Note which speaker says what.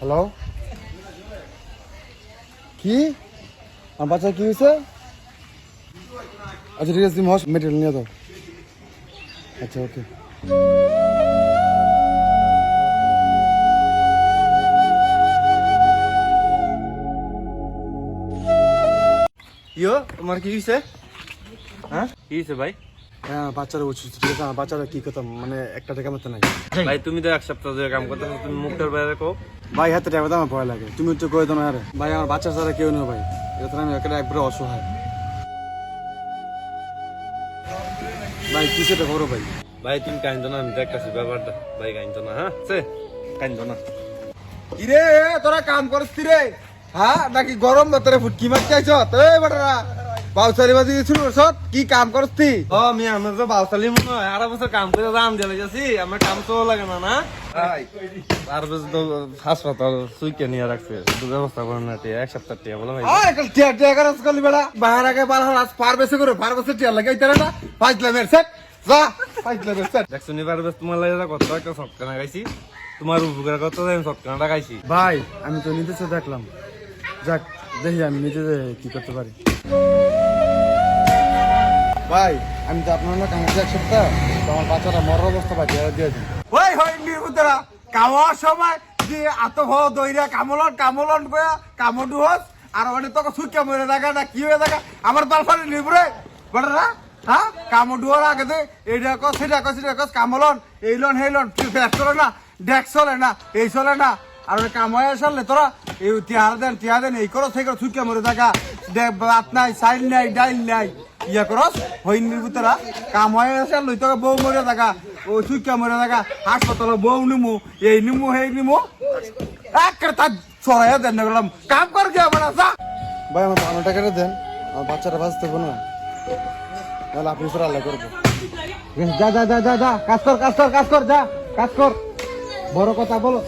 Speaker 1: Hello, কি আমার বাচ্চা কি হয়েছে? আচ্ছা ঠিক আছে, তুমি হসপিটাল নিয়ে দাও। আচ্ছা ওকে।
Speaker 2: ইয়ো তোমার কি হয়েছে? হ্যাঁ কি হয়েছে ভাই?
Speaker 1: হ্যাঁ বাচ্চারা উচিত, ঠিক আছে? আমার বাচ্চারা কি কথা, মানে একটা টাকা মতো নাই
Speaker 2: ভাই তুমি তো এক সপ্তাহ ধরে কাম করতেছো, তুমি মুখটার বাইরে কো।
Speaker 1: ভাই। হাতে টাকা আমার ভয় লাগে, তুমি একটু করে দাও না। আরে ভাই আমার বাচ্চা ছাড়া কেউ নেই ভাই, এটা আমি একবারে অসহায় ভাই। কি সেটা করো ভাই?
Speaker 2: ভাই তুমি কাইন্দো না, আমি দেখতেছি ব্যাপারটা। ভাই কাইন্দো না, হ্যাঁ সে কাইন্দো না।
Speaker 3: কিরে তোরা কাম করছিস রে? হ্যাঁ নাকি গরম ভাতরে ফুটকি মাছ চাইছ? এই বেটারা বাউসারি বাজি শুরু করছ, কি কাম করছিস?
Speaker 2: ও আমি আমরা তো বাউসালি মনে হয় 8 বছর কাম করে দাম দিয়ে যাচ্ছি, আমার কাম তো লাগে না না। আর বছর তো হাসপাতাল সুইকে নিয়ে রাখছে, শুধু ব্যবস্থা করেন না। এক সপ্তাহ টিয়া বলো ভাই।
Speaker 3: আরে কাল টিয়া টিয়া করছ কলি বেটা, বাহার আগে বার হাস পার বেশি করে পার বেশি টিয়া লাগাই তারা না। পাঁচলা মের সেট যা, পাঁচলা মের সেট।
Speaker 2: দেখছো নি পারবে তোমার লাগে কত একটা সটকানা খাইছি, তোমার উপকার কত আমি সটকানাটা খাইছি।
Speaker 1: ভাই আমি তো নিতেছে দেখলাম, যাক দেখি আমি নিজে কি করতে পারি। ভাই আমি তো আপনার না কামাচ্ছি এক সপ্তাহ, তো আমার বাচ্চারা মরার অবস্থা ভাই দিয়ে দিন।
Speaker 3: ওই হই নির্বুতরা কামার সময় যে আত হ দইরা কামলন কামলন কয়া কামডু হস আর ওনে তোকে সুইকা মরে লাগা না কি হয়ে লাগা আমার বালফারে নিবরে বেটারা। হ্যাঁ কামডুয়ার আগে দে এইটা কস সেটা কস কামলন এইলন হেইলন তুই ফেস চলে না, ডেক চলে না, এই চলে না। আর ওই কামায় আসলে তোরা এই টিয়া দেন এই করো সেই করো সুইকা মরে থাকা দেখ ভাত নাই চাইল নাই ডাইল নাই ইয়া করস হই নির্বুতরা কামায় আসলে লই তোকে বউ মরে থাকা ও সুইকা মরে থাকা হাসপাতালে বউ নিমু এই নিমু হেই নিমু একটা তার ছড়াইয়া দেন না গেলাম কাম কর কে আমার আসা।
Speaker 1: ভাই আমার 5 টাকাটা দেন, আমার বাচ্চারা বাঁচতে হবে না, তাহলে আপনি স্যার আল্লাহ করবো।
Speaker 3: যা যা যা যা যা কাজ কর যা কাজ কর, বড় কথা বলো।